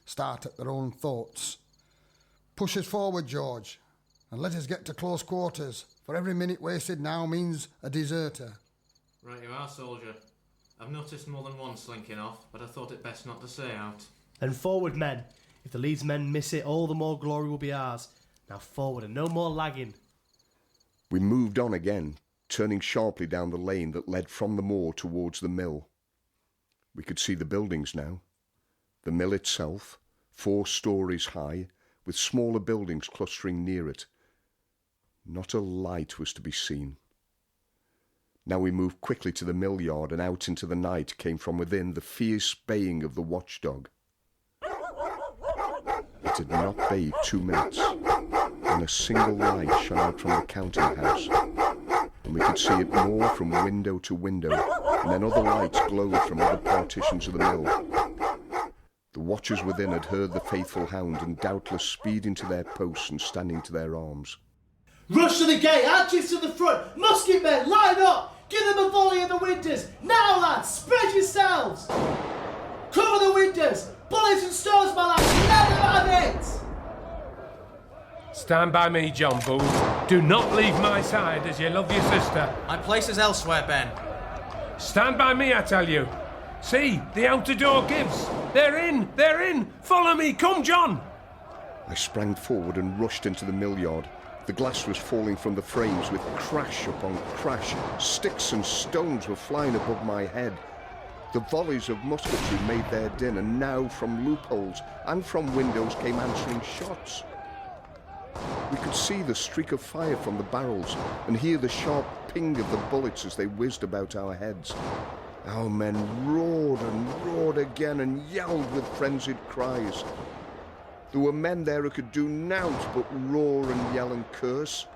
start at their own thoughts. Push us forward, George, and let us get to close quarters, for every minute wasted now means a deserter. Right you are, soldier. I've noticed more than one slinking off, but I thought it best not to say out. Then forward, men. If the Leeds men miss it, all the more glory will be ours. Now forward and no more lagging. We moved on again, turning sharply down the lane that led from the moor towards the mill. We could see the buildings now. The mill itself, 4 stories high, with smaller buildings clustering near it. Not a light was to be seen. Now we moved quickly to the mill yard, and out into the night came from within the fierce baying of the watchdog. It had not bayed 2 minutes, when a single light shone out from the counting house, and we could see it more from window to window, and then other lights glowed from other partitions of the mill. The watchers within had heard the faithful hound, and doubtless speeding to their posts and standing to their arms. Rush to the gate, archers to the front, musket men, line up! Give them a volley at the windows! Now, lads, spread yourselves! Cover the windows! Bullets and stones, my lads! Let them have it! Stand by me, John Booth. Do not leave my side as you love your sister. My place is elsewhere, Ben. Stand by me, I tell you. See, the outer door gives. They're in! They're in! Follow me! Come, John! I sprang forward and rushed into the mill yard. The glass was falling from the frames with crash upon crash. Sticks and stones were flying above my head. The volleys of musketry made their din, and now from loopholes and from windows came answering shots. We could see the streak of fire from the barrels and hear the sharp ping of the bullets as they whizzed about our heads. Our men roared and roared again and yelled with frenzied cries. There were men there who could do nought but roar and yell and curse.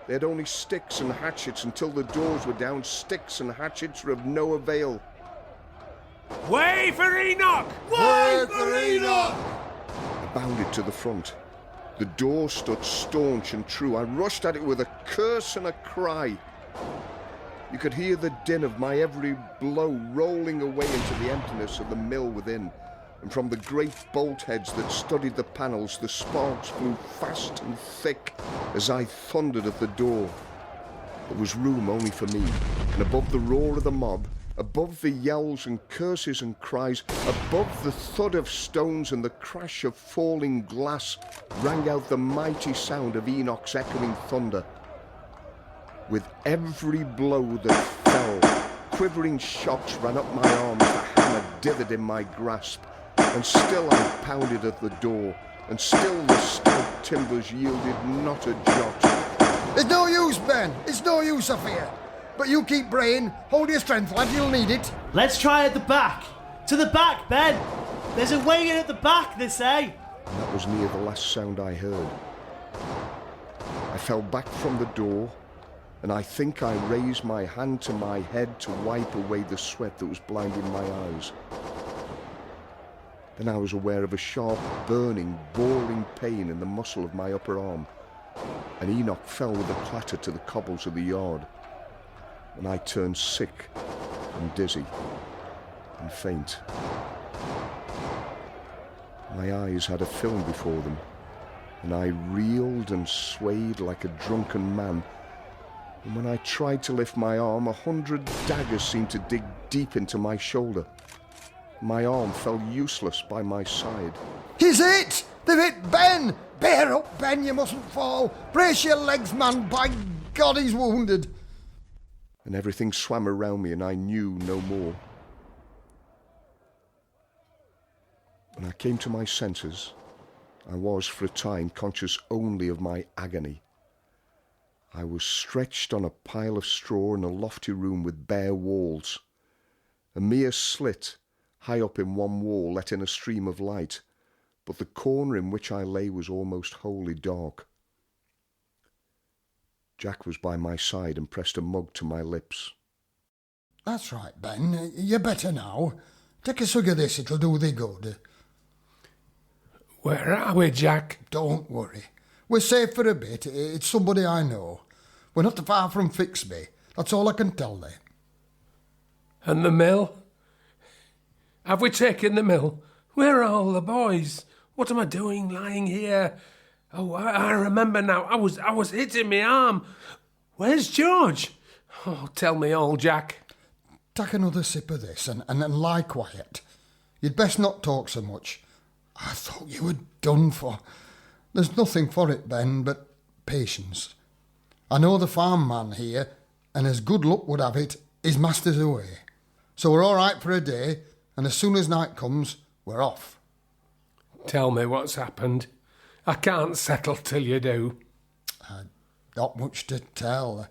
They had only sticks and hatchets until the doors were down. Sticks and hatchets were of no avail. Way for Enoch! Way for Enoch! I bounded to the front. The door stood staunch and true. I rushed at it with a curse and a cry. You could hear the din of my every blow rolling away into the emptiness of the mill within. And from the great bolt heads that studded the panels, the sparks flew fast and thick as I thundered at the door. There was room only for me, and above the roar of the mob, above the yells and curses and cries, above the thud of stones and the crash of falling glass, rang out the mighty sound of Enoch's echoing thunder. With every blow that fell, quivering shocks ran up my arms, the hammer dithered in my grasp. And still I pounded at the door, and still the stout timbers yielded not a jot. It's no use, Ben. It's no use, I fear. But you keep braying. Hold your strength, lad. You'll need it. Let's try at the back. To the back, Ben. There's a way in at the back, they say. And that was near the last sound I heard. I fell back from the door, and I think I raised my hand to my head to wipe away the sweat that was blinding my eyes. Then I was aware of a sharp, burning, boring pain in the muscle of my upper arm, and Enoch fell with a clatter to the cobbles of the yard, and I turned sick and dizzy and faint. My eyes had a film before them, and I reeled and swayed like a drunken man, and when I tried to lift my arm, 100 daggers seemed to dig deep into my shoulder. My arm fell useless by my side. He's hit! They've hit Ben! Bear up, Ben, you mustn't fall. Brace your legs, man. By God, he's wounded. And everything swam around me, and I knew no more. When I came to my senses, I was, for a time, conscious only of my agony. I was stretched on a pile of straw in a lofty room with bare walls. A mere slit high up in one wall let in a stream of light, but the corner in which I lay was almost wholly dark. Jack was by my side and pressed a mug to my lips. That's right, Ben. You're better now. Take a swig of this, it'll do thee good. Where are we, Jack? Don't worry. We're safe for a bit. It's somebody I know. We're not far from Fixby. That's all I can tell thee. And the mill? Have we taken the mill? Where are all the boys? What am I doing lying here? Oh, I remember now. I was hitting my arm. Where's George? Oh, tell me all, Jack. Take another sip of this and lie quiet. You'd best not talk so much. I thought you were done for. There's nothing for it, Ben, but patience. I know the farm man here, and as good luck would have it, his master's away. So we're all right for a day, and as soon as night comes, we're off. Tell me what's happened. I can't settle till you do. Not much to tell.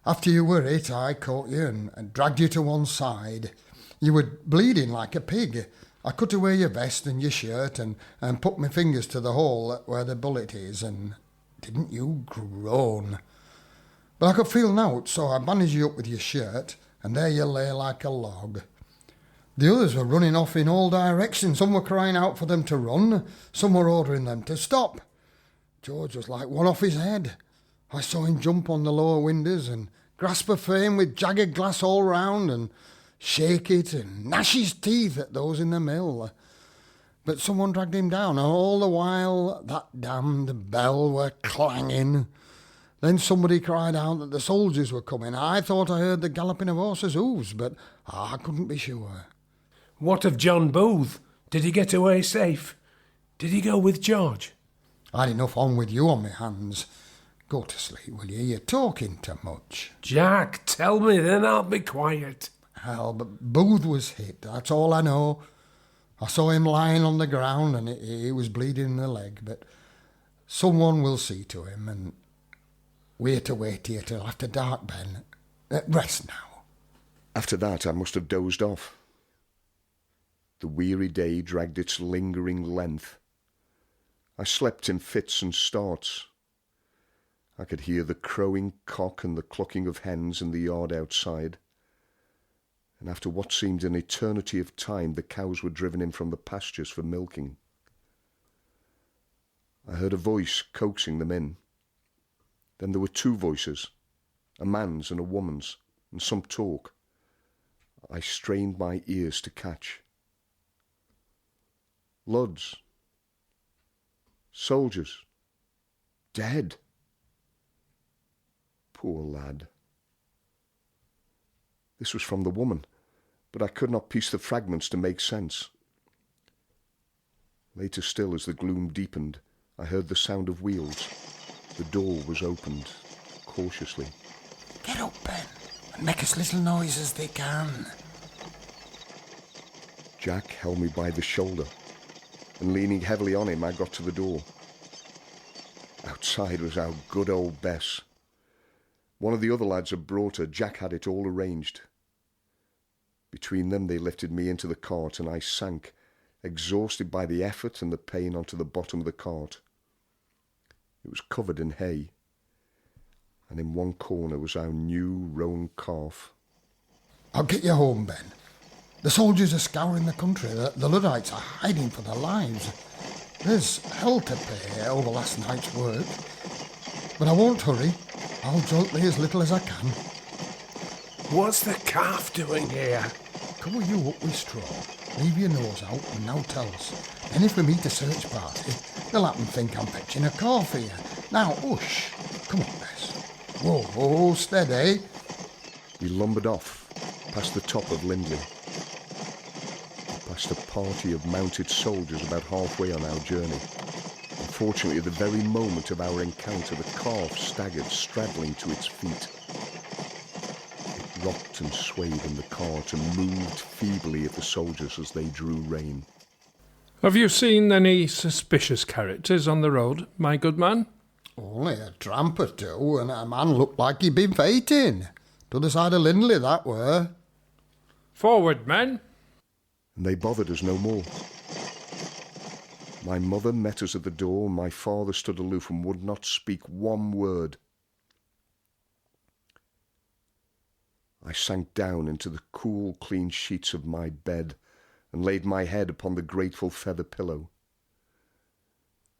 After you were hit, I caught you and dragged you to one side. You were bleeding like a pig. I cut away your vest and your shirt and put my fingers to the hole where the bullet is, and didn't you groan? But I could feel nought, so I bandaged you up with your shirt, and there you lay like a log. The others were running off in all directions. Some were crying out for them to run, some were ordering them to stop. George was like one off his head. I saw him jump on the lower windows and grasp a frame with jagged glass all round and shake it and gnash his teeth at those in the mill. But someone dragged him down, and all the while that damned bell were clanging. Then somebody cried out that the soldiers were coming. I thought I heard the galloping of horses' hoofs, but I couldn't be sure. What of John Booth? Did he get away safe? Did he go with George? I'd enough on with you on my hands. Go to sleep, will you? You're talking too much. Jack, tell me, then I'll be quiet. Hell, but Booth was hit, that's all I know. I saw him lying on the ground and he was bleeding in the leg, but someone will see to him, and we're to wait here till after dark, Ben. Rest now. After that, I must have dozed off. The weary day dragged its lingering length. I slept in fits and starts. I could hear the crowing cock and the clucking of hens in the yard outside. And after what seemed an eternity of time, the cows were driven in from the pastures for milking. I heard a voice coaxing them in. Then there were two voices, a man's and a woman's, and some talk. I strained my ears to catch. Lodds. Soldiers. Dead. Poor lad. This was from the woman, but I could not piece the fragments to make sense. Later still, as the gloom deepened, I heard the sound of wheels. The door was opened, cautiously. Get up, Ben, and make as little noise as they can. Jack held me by the shoulder, and leaning heavily on him, I got to the door. Outside was our good old Bess. One of the other lads had brought her. Jack had it all arranged. Between them they lifted me into the cart, and I sank, exhausted by the effort and the pain, onto the bottom of the cart. It was covered in hay, and in one corner was our new roan calf. I'll get you home, Ben. The soldiers are scouring the country. The Luddites are hiding for their lives. There's hell to pay over last night's work. But I won't hurry. I'll jolt me as little as I can. What's the calf doing here? Cover you up with straw. Leave your nose out and now tell us. Then if we meet a search party, they'll happen think I'm fetching a calf here. Now, hush. Come on, Bess. Whoa, steady. We lumbered off, past the top of Lindley. Past a party of mounted soldiers about halfway on our journey. Unfortunately, at the very moment of our encounter, the calf staggered, straddling to its feet. It rocked and swayed in the cart and moved feebly at the soldiers as they drew rein. Have you seen any suspicious characters on the road, my good man? Only a tramp or two, and a man looked like he'd been fighting. T'other side of Lindley, that were. Forward, men! And they bothered us no more. My mother met us at the door, and my father stood aloof and would not speak one word. I sank down into the cool, clean sheets of my bed and laid my head upon the grateful feather pillow.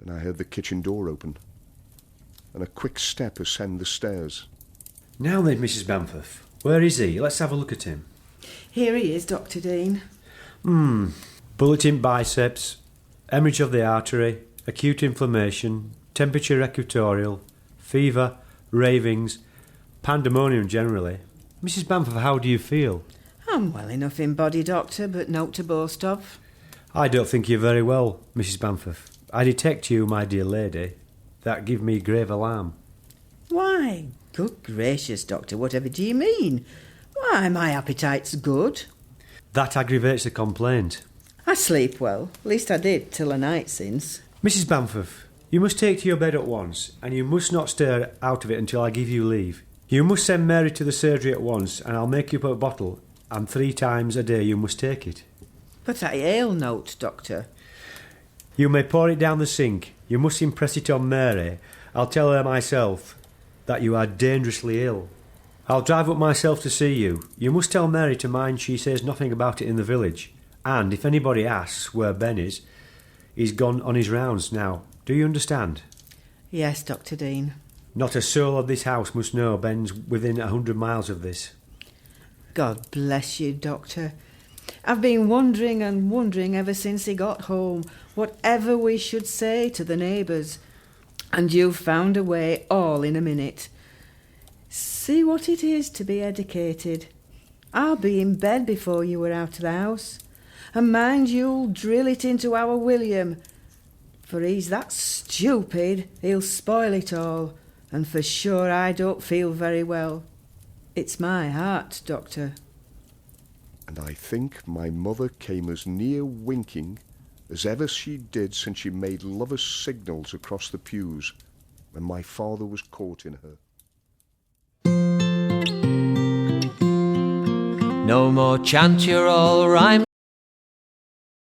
Then I heard the kitchen door open and a quick step ascend the stairs. Now then, Mrs. Bamforth, where is he? Let's have a look at him. Here he is, Dr. Dean. bullet in biceps, hemorrhage of the artery, acute inflammation, temperature equatorial, fever, ravings, pandemonium generally. Mrs. Bamford, how do you feel? I'm well enough in body, Doctor, but naught to boast of. I don't think you're very well, Mrs. Bamford. I detect you, my dear lady. That give me grave alarm. Why, good gracious, Doctor, whatever do you mean? Why, my appetite's good. That aggravates the complaint. I sleep well, at least I did till a night since. Mrs. Bamford, you must take to your bed at once, and you must not stir out of it until I give you leave. You must send Mary to the surgery at once, and I'll make you up a bottle, and 3 times a day you must take it. But I ail note, Doctor. You may pour it down the sink. You must impress it on Mary. I'll tell her myself that you are dangerously ill. I'll drive up myself to see you. You must tell Mary to mind she says nothing about it in the village. And if anybody asks where Ben is, he's gone on his rounds now. Do you understand? Yes, Dr. Dean. Not a soul of this house must know Ben's within 100 miles of this. God bless you, Doctor. I've been wondering and wondering ever since he got home, whatever we should say to the neighbours. And you've found a way all in a minute. See what it is to be educated. I'll be in bed before you were out of the house. And mind you'll drill it into our William, for he's that stupid he'll spoil it all, and for sure I don't feel very well. It's my heart, Doctor. And I think my mother came as near winking as ever she did since she made lovers' signals across the pews when my father was caught in her. No more chant, you're all rhyme.